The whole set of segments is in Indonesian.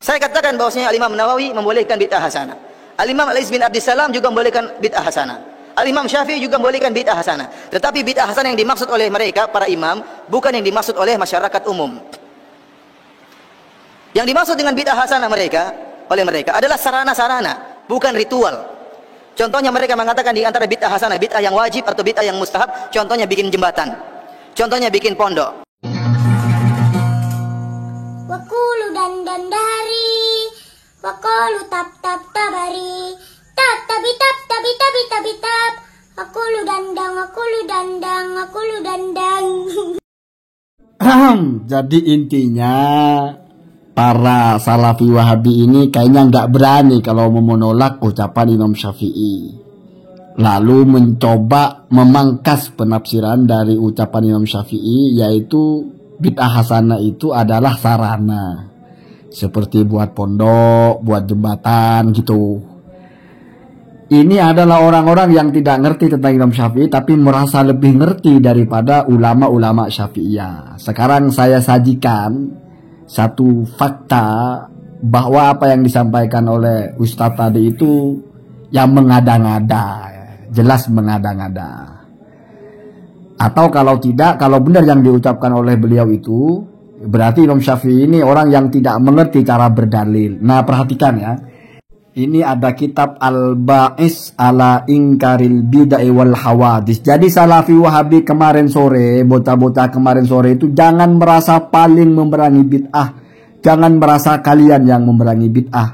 Saya katakan bahwasanya Al-Imam Nawawi membolehkan bid'ah hasanah. Al-Imam Al-Iz bin Abdissalam juga membolehkan bid'ah hasanah. Al-Imam Syafi'i juga membolehkan bid'ah hasanah. Tetapi bid'ah hasanah yang dimaksud oleh mereka, para imam, bukan yang dimaksud oleh masyarakat umum. Yang dimaksud dengan bid'ah hasanah oleh mereka adalah sarana-sarana, bukan ritual. Contohnya mereka mengatakan di antara bid'ah hasanah, bid'ah yang wajib atau bid'ah yang mustahab, contohnya bikin jembatan, contohnya bikin pondok. Wakulu dandan dari, wakalu tap tap tabari, tap tabi tap tabi tabi tabi tap, akulu dandang, akulu dandang, akulu dandang. Jadi intinya para Salafi Wahabi ini kayaknya nggak berani kalau mau menolak ucapan Imam Syafi'i, lalu mencoba memangkas penafsiran dari ucapan Imam Syafi'i, yaitu bid'ah hasanah itu adalah sarana, seperti buat pondok, buat jembatan gitu. Ini adalah orang-orang yang tidak ngerti tentang Imam Syafi'i, tapi merasa lebih ngerti daripada ulama-ulama Syafi'iyah. Sekarang saya sajikan satu fakta bahwa apa yang disampaikan oleh Ustadz tadi itu yang mengada-ngada, jelas mengada-ngada. Atau kalau tidak, kalau benar yang diucapkan oleh beliau itu, berarti Imam Syafi'i ini orang yang tidak mengerti cara berdalil. Nah, perhatikan ya. Ini ada kitab Al-Ba'is ala Inkaril Bid'ah wal Hawadis. Jadi Salafi Wahabi kemarin sore, bocah-bocah kemarin sore itu jangan merasa paling memerangi bid'ah. Jangan merasa kalian yang memerangi bid'ah.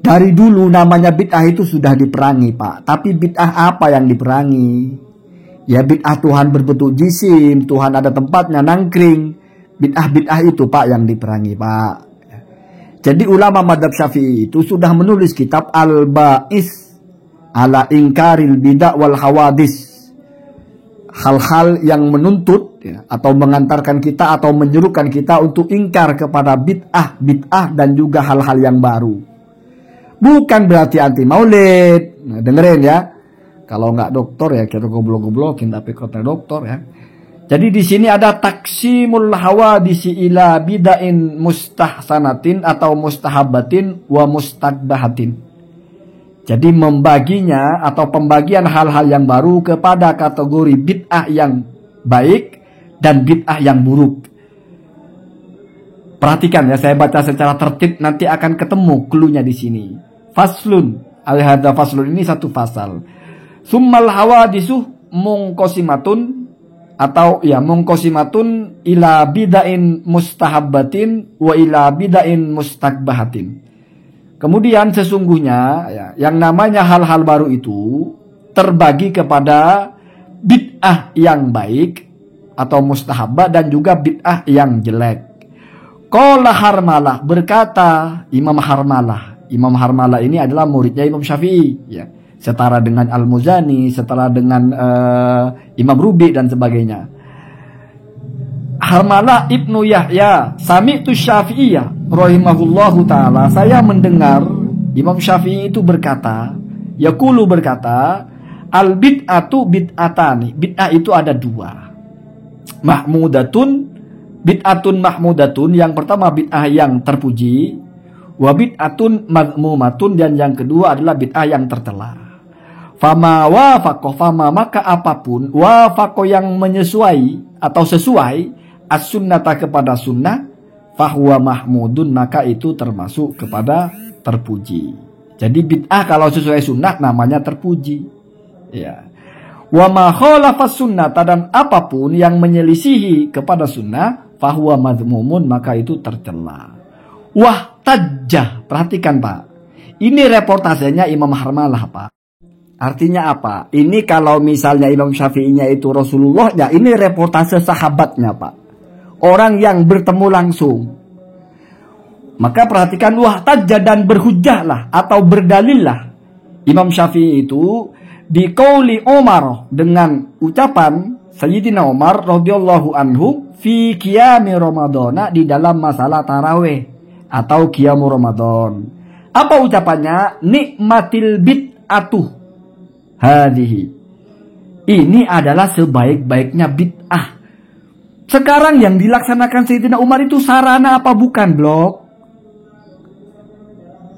Dari dulu namanya bid'ah itu sudah diperangi, Pak. Tapi bid'ah apa yang diperangi? Ya bid'ah Tuhan berbentuk jisim, Tuhan ada tempatnya nangkring. Bid'ah-bid'ah itu Pak yang diperangi, Pak. Jadi ulama madhab Syafi'i itu sudah menulis kitab Al-Ba'is ala Inkaril Bid'ah wal Hawadis. Hal-hal yang menuntut ya, atau mengantarkan kita atau menyuruhkan kita untuk ingkar kepada bid'ah dan juga hal-hal yang baru. Bukan berarti anti maulid. Nah, dengerin ya. Kalau nggak doktor ya kira goblok-goblokin, tapi kota doktor ya. Jadi di sini ada taksimul hawadisi ila bid'ain mustahsanatin atau mustahabatin wa mustaqbahatin. Jadi membaginya atau pembagian hal-hal yang baru kepada kategori bid'ah yang baik dan bid'ah yang buruk. Perhatikan ya, saya baca secara tertib, nanti akan ketemu cluenya di sini. Faslun, al-hadza faslun, ini satu fasal. Summal hawadisu mungqasimatun atau ya mungqasimatun ila bid'ain mustahabbatin wa ila bid'ain mustaqbahatin. Kemudian sesungguhnya ya, yang namanya hal-hal baru itu terbagi kepada bid'ah yang baik atau mustahabbah dan juga bid'ah yang jelek. Qala Harmalah, berkata Imam Harmalah. Imam Harmalah ini adalah muridnya Imam Syafi'i ya. Setara dengan Al-Muzani, setara dengan Imam Rubi dan sebagainya. Harmalah Ibnu Yahya, Sami'tu Syafi'iyah rahimahullahu ta'ala, saya mendengar Imam Syafi'i itu berkata, yaqulu berkata, al-bid'atu bid'atani, bid'ah itu ada dua. Mahmudatun, bid'atun mahmudatun, yang pertama bid'ah yang terpuji, wa bid'atun madmumatun, dan yang kedua adalah bid'ah yang tercela. Fama wafaqo, fama maka apapun, wafaqo yang menyesuai atau sesuai as-sunnata kepada sunnah, fahuwa mahmudun, maka itu termasuk kepada terpuji. Jadi bid'ah kalau sesuai sunnah namanya terpuji. Ya. Wa ma khalafas sunnata, dan apapun yang menyelisihi kepada sunnah, fahuwa madmumun, maka itu tercela. Wah tajjah, perhatikan Pak. Ini reportasenya Imam Harmalah Pak. Artinya apa? Ini kalau misalnya Imam Syafi'inya itu Rasulullah, ya ini reportase sahabatnya Pak. Orang yang bertemu langsung. Maka perhatikan, wah tajjah, dan berhujjahlah atau berdalillah Imam Syafi'i itu di qauli Umar, dengan ucapan Sayyidina Umar radhiyallahu anhu fi qiyami Ramadhana, di dalam masalah tarawih atau qiyamu Ramadan. Apa ucapannya? Nikmatil bid'atuh hadhihi. Ini adalah sebaik-baiknya bid'ah. Sekarang yang dilaksanakan Sayyidina Umar itu sarana apa bukan, Blok?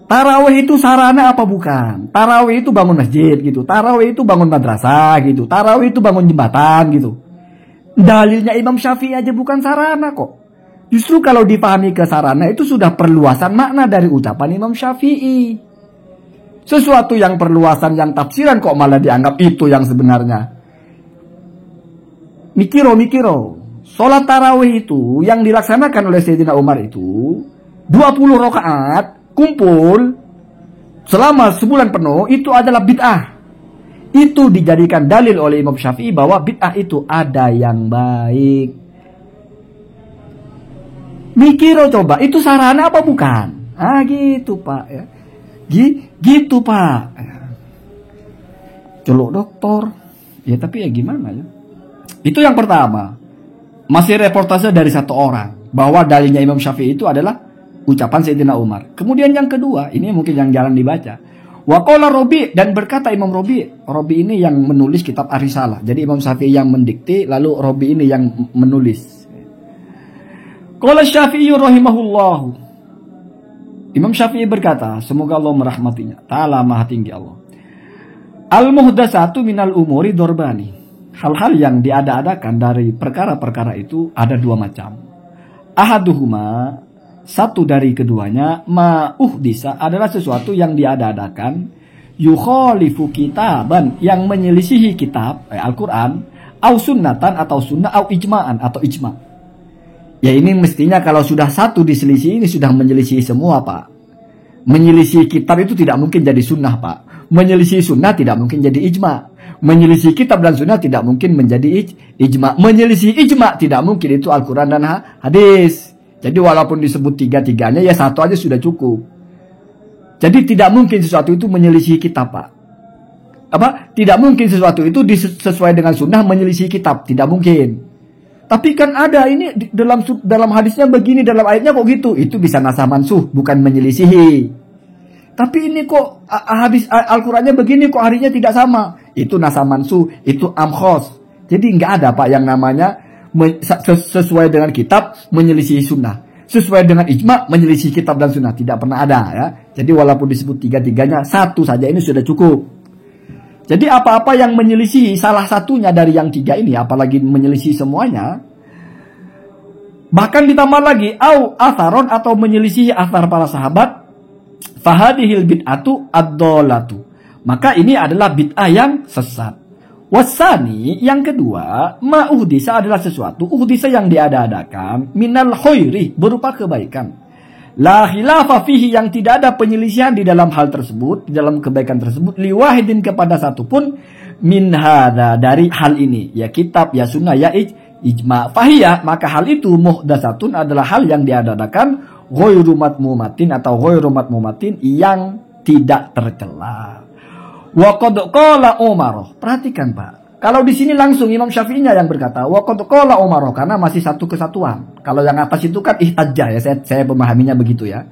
Tarawih itu sarana apa bukan? Tarawih itu bangun masjid gitu. Tarawih itu bangun madrasah gitu. Tarawih itu bangun jembatan gitu. Dalilnya Imam Syafi'i aja bukan sarana kok. Justru kalau dipahami ke sarana itu sudah perluasan makna dari ucapan Imam Syafi'i. Sesuatu yang perluasan, yang tafsiran kok malah dianggap itu yang sebenarnya. Mikiro. Sholat tarawih itu yang dilaksanakan oleh Sayyidina Umar itu 20 rakaat kumpul selama sebulan penuh itu adalah bid'ah. Itu dijadikan dalil oleh Imam Syafi'i bahwa bid'ah itu ada yang baik. Mikiro coba, itu sarana apa bukan? Gitu Pak ya. Gitu Pak. Celuk doktor. Ya tapi ya gimana ya? Itu yang pertama. Masih reportase dari satu orang bahwa dalilnya Imam Syafi'i itu adalah ucapan Sayyidina Umar. Kemudian yang kedua, ini mungkin yang jarang dibaca. Wa qala Rabi, dan berkata Imam Rabi. Rabi ini yang menulis kitab Ar-Risalah. Jadi Imam Syafi'i yang mendikte, lalu Rabi ini yang menulis. Qala Syafi'i rahimahullah. Imam Syafi'i berkata, semoga Allah merahmatinya. Ta'ala maha tinggi Allah. Al-muhdasatu minal umuri dorbani. Hal-hal yang diada-adakan dari perkara-perkara itu ada dua macam. Ahaduhuma, satu dari keduanya, ma'uhdisa adalah sesuatu yang diada-adakan, yukhalifu kitaban, yang menyelisihi kitab, Al-Quran, au sunnatan atau sunnah, au ijma'an atau ijma'. Ya ini mestinya kalau sudah satu diselisih, ini sudah menyelisihi semua Pak. Menyelisihi kitab itu tidak mungkin jadi sunnah Pak. Menyelisihi sunnah tidak mungkin jadi ijma'. Menyelisih kitab dan sunnah tidak mungkin menjadi ijma'. Menyelisih ijma' tidak mungkin itu Al-Quran dan hadis. Jadi walaupun disebut tiga-tiganya ya satu aja sudah cukup. Jadi tidak mungkin sesuatu itu menyelisih kitab Pak. Tidak mungkin sesuatu itu sesuai dengan sunnah menyelisih kitab. Tidak mungkin. Tapi kan ada ini dalam hadisnya begini, dalam ayatnya kok gitu. Itu bisa nasah mansuh, bukan menyelisihi. Tapi ini kok hadis Al-Qurannya begini, kok harinya tidak sama. Itu nasah mansuh, itu amkhos. Jadi nggak ada Pak yang namanya sesuai dengan kitab menyelisih sunnah. Sesuai dengan ijma menyelisih kitab dan sunnah. Tidak pernah ada ya. Jadi walaupun disebut tiga-tiganya, satu saja ini sudah cukup. Jadi apa-apa yang menyelisih salah satunya dari yang tiga ini, apalagi menyelisih semuanya, bahkan ditambah lagi au atharon atau menyelisih athar para sahabat, fahadihil bid'atu ad-dhalatu. Maka ini adalah bid'ah yang sesat. Wasani, yang kedua, ma'uhdisa adalah sesuatu uhdisa yang diada-adakan minal khairi, berupa kebaikan. La khilafa fihi, yang tidak ada penyelisihan di dalam hal tersebut, di dalam kebaikan tersebut, liwahidin kepada satu pun min hadza, dari hal ini, ya kitab, ya sunnah, ya ijma'. Fahiyah, maka hal itu muhdasatun adalah hal yang diada-adakan ghairu matmumatin atau ghairu matmumatin, yang tidak tercela. Wa qad qala Umar. Perhatikan Pak. Kalau di sini langsung Imam Syafi'inya yang berkata wa qad qala Umar, karena masih satu kesatuan. Kalau yang atas itu kan ihtajja ya, saya memahaminya begitu ya.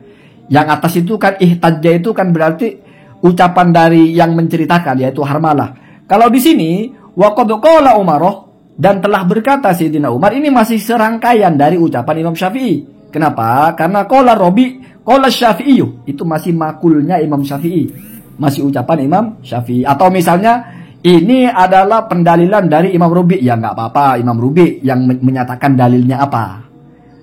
Yang atas itu kan ihtajja itu kan berarti ucapan dari yang menceritakan, yaitu Harmalah. Kalau di sini wa qad qala Umar, dan telah berkata Sayyidina Umar, ini masih serangkaian dari ucapan Imam Syafi'i. Kenapa? Karena qala Rabi, qala Syafi'i, itu masih makulnya Imam Syafi'i. Masih ucapan Imam Syafi'i. Atau misalnya ini adalah pendalilan dari Imam Rabi, ya nggak apa-apa, Imam Rabi yang menyatakan dalilnya apa.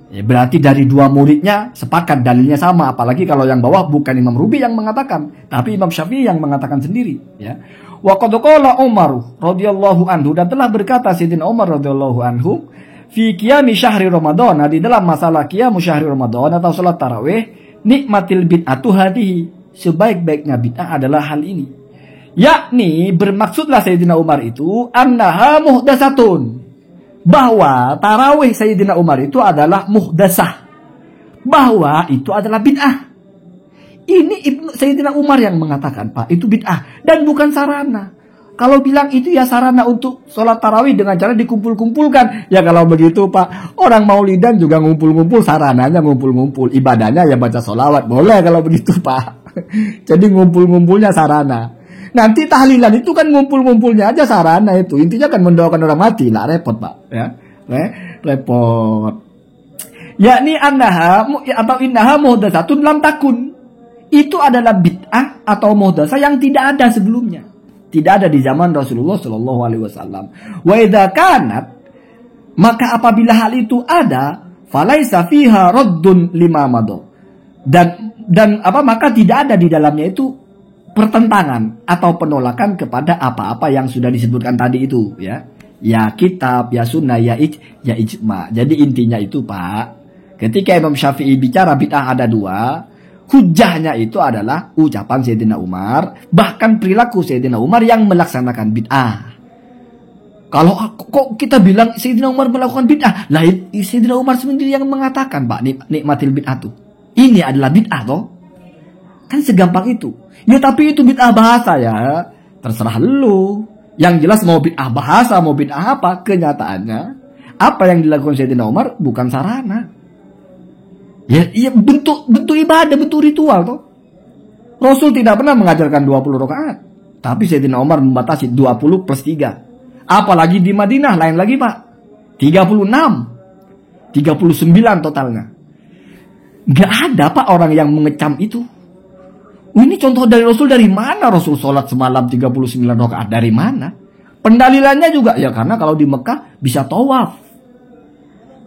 Ya, berarti dari dua muridnya sepakat dalilnya sama. Apalagi kalau yang bawah bukan Imam Rabi yang mengatakan, tapi Imam Syafi'i yang mengatakan sendiri. Ya. Wa qad qala Umar radhiyallahu anhu, dan telah berkata Sayyidina Umar radhiyallahu anhu, fi qiyami syahri Ramadan, di dalam masalah qiyamu syahri Ramadan atau salat tarawih, nikmatil bid'atu hadihi, sebaik-baiknya bid'ah adalah hal ini. Yakni bermaksudlah Sayyidina Umar itu annaha muhdasatun, bahwa tarawih Sayyidina Umar itu adalah muhdasah, bahwa itu adalah bid'ah. Ini Sayyidina Umar yang mengatakan Pak, itu bid'ah dan bukan sarana. Kalau bilang itu ya sarana untuk sholat tarawih dengan cara dikumpul-kumpulkan. Ya kalau begitu Pak, orang maulidan juga ngumpul-ngumpul, sarananya ngumpul-ngumpul. Ibadahnya ya baca sholawat. Boleh kalau begitu Pak. Jadi ngumpul-ngumpulnya sarana. Nanti tahlilan itu kan ngumpul-ngumpulnya aja sarana itu. Intinya kan mendoakan orang mati. Nah repot Pak. Ya, repot. Yakni annaha atau innaha muhdatsatun lam takun. itu adalah bid'ah atau muhdasah yang tidak ada sebelumnya. Tidak ada di zaman Rasulullah Shallallahu Alaihi Wasallam. Wa idza kanat, maka apabila hal itu ada, falaisa fiha raddun lima mado. Dan maka tidak ada di dalamnya itu pertentangan atau penolakan kepada apa-apa yang sudah disebutkan tadi itu, ya. Ya kitab, ya sunnah, ya ijma. Jadi intinya itu, Pak, ketika Imam Syafi'i bicara bid'ah ada dua, hujahnya itu adalah ucapan Sayyidina Umar, bahkan perilaku Sayyidina Umar yang melaksanakan bid'ah. Kalau kok kita bilang Sayyidina Umar melakukan bid'ah, lah Sayyidina Umar sendiri yang mengatakan, Pak, nikmatil bid'ah tuh. Ini adalah bid'ah toh. Kan segampang itu. Ya tapi itu bid'ah bahasa ya. Terserah lu. Yang jelas mau bid'ah bahasa, mau bid'ah apa, kenyataannya apa yang dilakukan Sayyidina Umar bukan sarana. Ya bentuk ibadah, bentuk ritual toh. Rasul tidak pernah mengajarkan 20 rakaat. Tapi Sayyidina Umar membatasi 20 plus 3. Apalagi di Madinah lain lagi, Pak. 36. 39 totalnya. Gak ada, Pak, orang yang mengecam itu. Ini contoh dari Rasul dari mana? Rasul sholat semalam 39 rakaat dari mana? Pendalilannya juga ya karena kalau di Mekah bisa tawaf.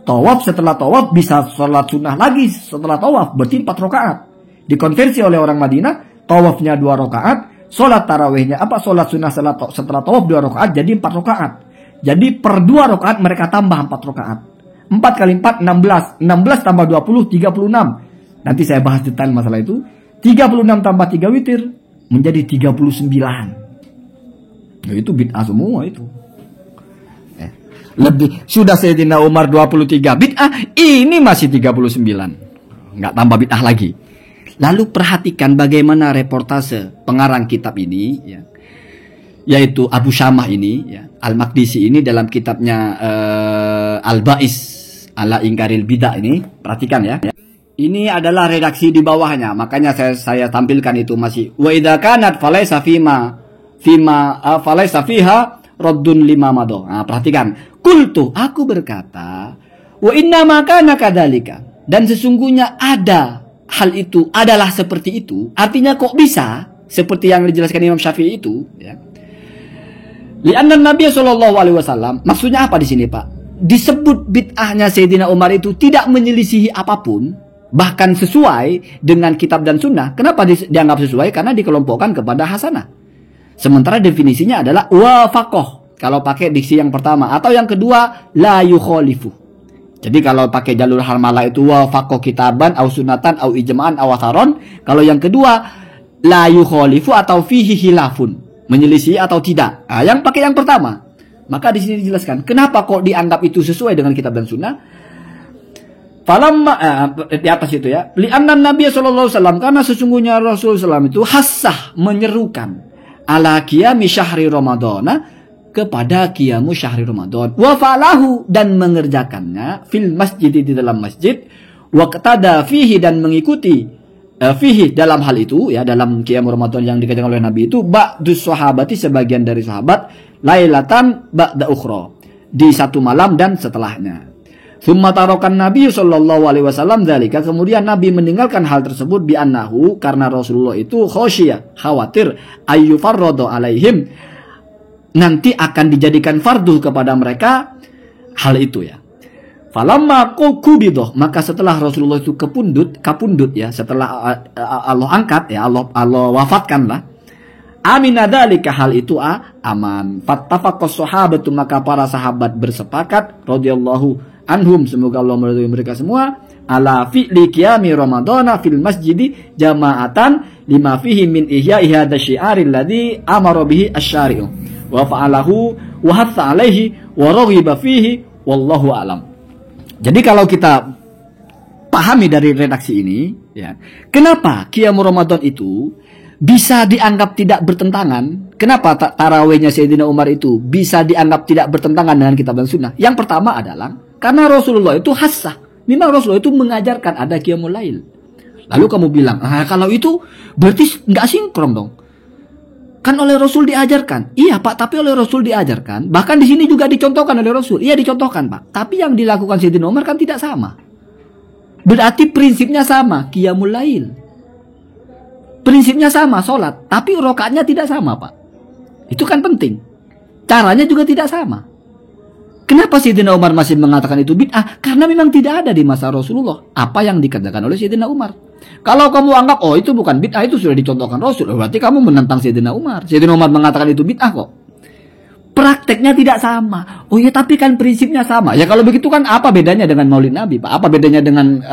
Tawaf setelah tawaf bisa sholat sunnah lagi setelah tawaf, berarti 4 rakaat. Dikonversi oleh orang Madinah, tawafnya 2 rakaat, sholat tarawihnya sholat sunnah setelah tawaf 2 rakaat jadi 4 rakaat. Jadi per 2 rakaat mereka tambah 4 rakaat. 4 kali 4 16. 16 tambah 20 36. Nanti saya bahas detail masalah itu. 36 tambah 3 witir menjadi 39. Nah, itu bid'ah semua itu. Lebih sudah Sayyidina Umar 23 bid'ah, ini masih 39. Enggak tambah bid'ah lagi. Lalu perhatikan bagaimana reportase pengarang kitab ini ya. Yaitu Abu Syamah ini ya, Al-Maqdisi ini dalam kitabnya Al-Ba'is ala Ingkaril Bid'ah ini, perhatikan ya. Ini adalah redaksi di bawahnya, makanya saya tampilkan itu masih wa idza kanat falaisa falaisa fiha raddun lima mado. Nah, perhatikan. Qultu, aku berkata, wa inna ma kana kadzalika. Dan sesungguhnya ada hal itu adalah seperti itu. Artinya kok bisa seperti yang dijelaskan Imam Syafi'i itu, ya. Li'anna Nabi sallallahu alaihi wasallam, maksudnya apa di sini, Pak? Disebut bid'ahnya Sayyidina Umar itu tidak menyelisihi apapun. Bahkan sesuai dengan kitab dan sunnah. Kenapa dianggap sesuai? Karena dikelompokkan kepada hasanah. Sementara definisinya adalah wafaqoh. Kalau pakai diksi yang pertama. Atau yang kedua, la yukholifu. Jadi kalau pakai jalur harmalah itu wafaqoh kitaban, au sunatan, au ijma'an, au atharon. Kalau yang kedua, la yukholifu atau fihi hilafun. Menyelisih atau tidak. Nah, yang pakai yang pertama. Maka di sini dijelaskan. Kenapa kok dianggap itu sesuai dengan kitab dan sunnah? Falamma di atas itu ya. Li'anna Nabi sallallahu alaihi wasallam, karena sesungguhnya Rasulullah SAW itu hassah menyerukan ala qiyami syahri Ramadhana kepada qiyamu syahri Ramadan. Wa fa'alahu dan mengerjakannya fil masjid di dalam masjid wa qtada fihi dan mengikuti fihi dalam hal itu ya, dalam qiyamu Ramadan yang dikerjakan oleh Nabi itu ba'dus sahabati sebagian dari sahabat lailatan ba'da ukhra di satu malam dan setelahnya. Tsumma tarokan Nabi sallallahu alaihi wasallam dzalika, kemudian Nabi meninggalkan hal tersebut bi annahu, karena Rasulullah itu khasyiyah, khawatir ayyufarradu alaihim, nanti akan dijadikan fardu kepada mereka hal itu ya. Falamma qubidah, maka setelah Rasulullah itu kapundut ya, setelah Allah angkat ya, Allah wafatkanlah. Amina dzalika, hal itu aman. Fattafaqas sahabatu, maka para sahabat bersepakat radhiyallahu anhum, semoga Allah meridhai mereka semua, ala fi'li qiyami ramadhana fil masjidi jama'atan lima fihi min ihya'i hadha syi'aril ladzi amara bihi asy-syari'u wa fa'alahu wa hatha 'alaihi wa raghiba fihi wallahu a'lam. Jadi kalau kita pahami dari redaksi ini ya, kenapa qiyam Ramadan itu bisa dianggap tidak bertentangan? Kenapa tarawihnya Sayyidina Umar itu bisa dianggap tidak bertentangan dengan kitab dan sunnah? Yang pertama adalah karena Rasulullah itu hassah. Memang Rasulullah itu mengajarkan ada qiyamul lail. Lalu kamu bilang, kalau itu berarti nggak sinkron dong. Kan oleh Rasul diajarkan. Iya Pak, tapi oleh Rasul diajarkan. Bahkan di sini juga dicontohkan oleh Rasul. Iya dicontohkan Pak. Tapi yang dilakukan Sayyidina Umar kan tidak sama. Berarti prinsipnya sama, qiyamul lail. Prinsipnya sama, sholat. Tapi rokaatnya tidak sama, Pak. Itu kan penting. Caranya juga tidak sama. Kenapa Sayyidina Umar masih mengatakan itu bid'ah? Karena memang tidak ada di masa Rasulullah apa yang dikerjakan oleh Sayyidina Umar. Kalau kamu anggap, oh itu bukan bid'ah, itu sudah dicontohkan Rasul, berarti kamu menentang Sayyidina Umar. Sayyidina Umar mengatakan itu bid'ah kok. Prakteknya tidak sama. Oh ya, tapi kan prinsipnya sama. Ya kalau begitu kan apa bedanya dengan Maulid Nabi, Pak? Apa bedanya dengan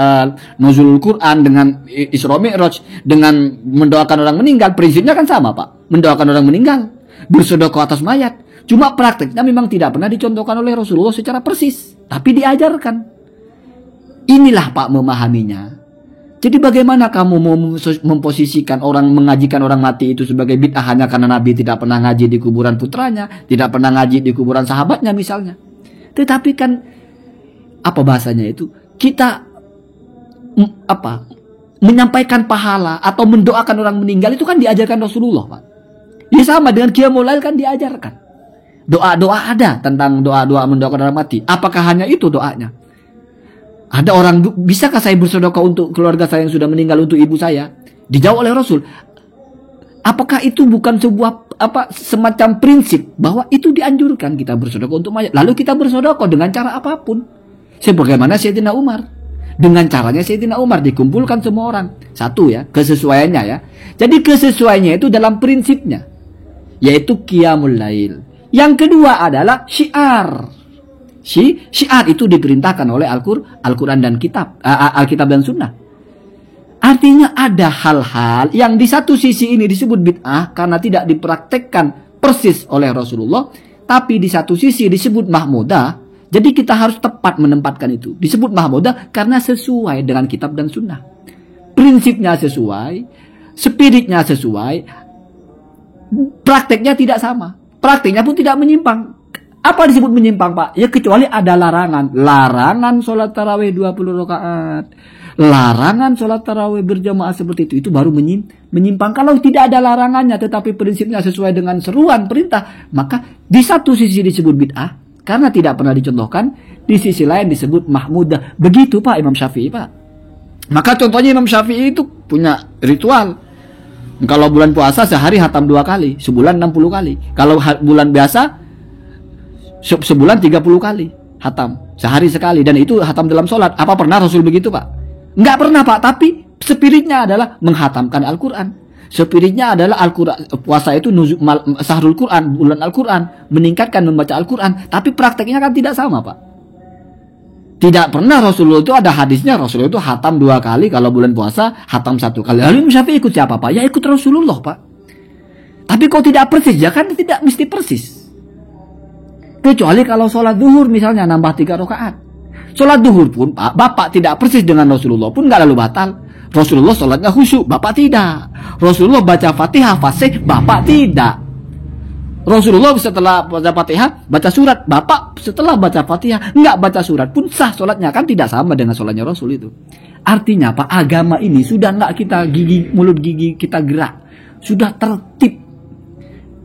Nuzulul Quran, dengan Isra Mi'raj, dengan mendoakan orang meninggal? Prinsipnya kan sama, Pak. Mendoakan orang meninggal, bersedekah atas mayat. Cuma prakteknya memang tidak pernah dicontohkan oleh Rasulullah secara persis, tapi diajarkan. Inilah, Pak, memahaminya. Jadi bagaimana kamu mau memposisikan orang mengajikan orang mati itu sebagai bid'ah hanya karena Nabi tidak pernah ngaji di kuburan putranya, tidak pernah ngaji di kuburan sahabatnya misalnya. Tetapi kan apa bahasanya itu? Kita menyampaikan pahala atau mendoakan orang meninggal itu kan diajarkan Rasulullah, Pak. Ya sama dengan Qiyamul Lail kan diajarkan. Doa-doa ada tentang doa-doa mendoakan orang mati. Apakah hanya itu doanya? Ada orang, bisakah saya bersedekah untuk keluarga saya yang sudah meninggal, untuk ibu saya? Dijawab oleh Rasul. Apakah itu bukan sebuah semacam prinsip bahwa itu dianjurkan kita bersedekah untuk mayat? Lalu kita bersedekah dengan cara apapun. Sebagaimana Sayyidina Umar. Dengan caranya Sayyidina Umar dikumpulkan semua orang. Satu ya, kesesuaiannya ya. Jadi kesesuaiannya itu dalam prinsipnya, yaitu Qiyamul Lail. Yang kedua adalah syiar. Syiar itu diperintahkan oleh Al-Quran dan Alkitab dan Sunnah. Artinya ada hal-hal yang di satu sisi ini disebut bid'ah karena tidak dipraktekkan persis oleh Rasulullah, tapi di satu sisi disebut mahmudah. Jadi kita harus tepat menempatkan itu. Disebut mahmudah karena sesuai dengan kitab dan sunnah. Prinsipnya sesuai, spiritnya sesuai, prakteknya tidak sama. Prakteknya pun tidak menyimpang. Apa disebut menyimpang, Pak? Ya kecuali ada larangan. Larangan sholat tarawih 20 rakaat. Larangan sholat tarawih berjamaah seperti itu. Itu baru menyimpang. Kalau tidak ada larangannya tetapi prinsipnya sesuai dengan seruan perintah, maka di satu sisi disebut bid'ah karena tidak pernah dicontohkan. Di sisi lain disebut mahmudah. Begitu, Pak, Imam Syafi'i, Pak. Maka contohnya Imam Syafi'i itu punya ritual. Kalau bulan puasa sehari hatam 2 kali. Sebulan 60 kali. Kalau bulan biasa sebulan 30 kali hatam, sehari sekali, dan itu hatam dalam sholat. Apa pernah Rasul begitu, Pak? Enggak pernah, Pak, tapi spiritnya adalah menghatamkan Al-Quran. Spiritnya adalah Al-Quran, puasa itu sahrul Quran, bulan Al-Quran, meningkatkan membaca Al-Quran, tapi prakteknya kan tidak sama, Pak. Tidak pernah Rasulullah itu ada hadisnya, Rasulullah itu hatam 2 kali, kalau bulan puasa hatam 1 kali. Lalu Imam Syafi'i ikut siapa, Pak? Ya ikut Rasulullah, Pak. Tapi kok tidak persis, ya kan tidak mesti persis. Kecuali kalau sholat duhur misalnya nambah 3 rakaat. Sholat duhur pun, Pak, Bapak tidak persis dengan Rasulullah pun nggak lalu batal. Rasulullah sholatnya khusyuk, Bapak tidak. Rasulullah baca Fatihah fasih, Bapak tidak. Rasulullah setelah baca Fatihah baca surat, Bapak setelah baca Fatihah nggak baca surat pun sah sholatnya, kan tidak sama dengan sholatnya Rasul itu. Artinya, Pak, agama ini sudah nggak kita mulut gigi kita gerak, sudah tertib.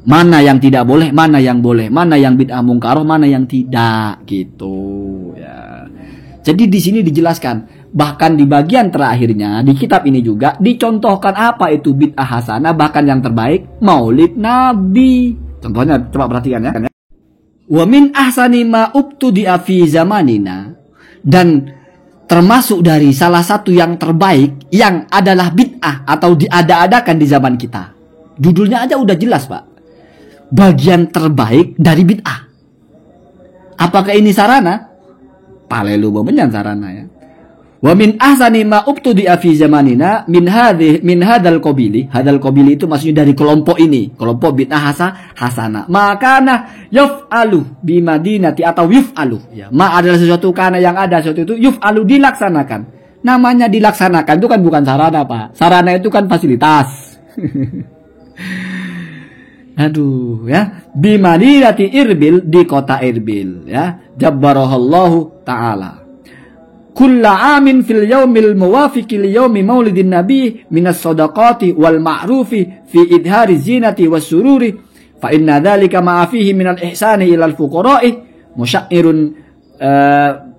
Mana yang tidak boleh, mana yang boleh, mana yang bid'ah mungkaroh, mana yang tidak, gitu ya. Jadi di sini dijelaskan, bahkan di bagian terakhirnya di kitab ini juga dicontohkan apa itu bid'ah hasanah, bahkan yang terbaik Maulid Nabi. Contohnya coba perhatikan ya. Wa min ahsani ma ubtudi'a fi zamanina, dan termasuk dari salah satu yang terbaik yang adalah bid'ah atau diada-adakan di zaman kita. Judulnya aja udah jelas, Pak. Bagian terbaik dari bid'ah. Apakah ini sarana? Palelu bemenyan sarana ya. Wa min ahsani ma ubtudi'a fi zamanina min hadzal qabili. Hadzal qabili itu maksudnya dari kelompok ini, kelompok bid'ah hasanah. Makana yuf'alu bi madinati atau yuf'alu ya. Ma adalah sesuatu karena yang ada sesuatu itu yuf'alu dilaksanakan. Namanya dilaksanakan itu kan bukan sarana, Pak. Sarana itu kan fasilitas. Aduh ya, bi madinati Irbil, di kota Irbil ya. Jabbarahallahu taala. Kulla amin fil yaumil muwafiqi li yaumi maulidin nabi minas sadaqati wal ma'rufi fi idhari zinati was sururi fa inna dzalika ma fihi minal ihsani ilal fuqara'i musyairun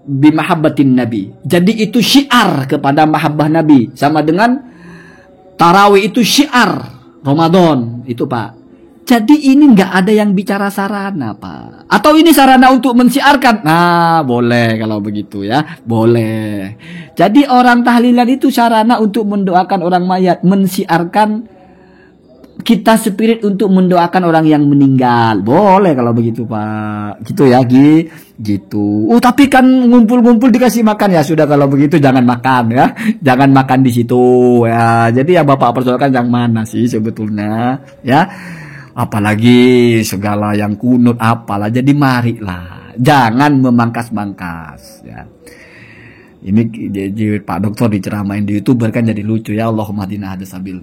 bi mahabbatin nabi. Jadi itu syiar kepada mahabbah nabi, sama dengan Tarawih itu syiar Ramadan itu Pak. Jadi ini nggak ada yang bicara sarana Pak. Atau ini sarana untuk mensiarkan? Nah boleh kalau begitu ya, boleh. Jadi orang tahlilan itu sarana untuk mendoakan orang mayat, mensiarkan kita spirit untuk mendoakan orang yang meninggal. Boleh kalau begitu Pak. Gitu ya gitu. Tapi kan ngumpul-ngumpul dikasih makan ya sudah kalau begitu jangan makan ya. Jangan makan di situ ya. Jadi yang Bapak persoalkan yang mana sih sebetulnya ya. Apalagi segala yang kunut apalah. Jadi marilah. Jangan memangkas-mangkas ya. Ini jadi Pak Dokter diceramain di YouTuber kan jadi lucu ya. Allahumma hadina hadasabil.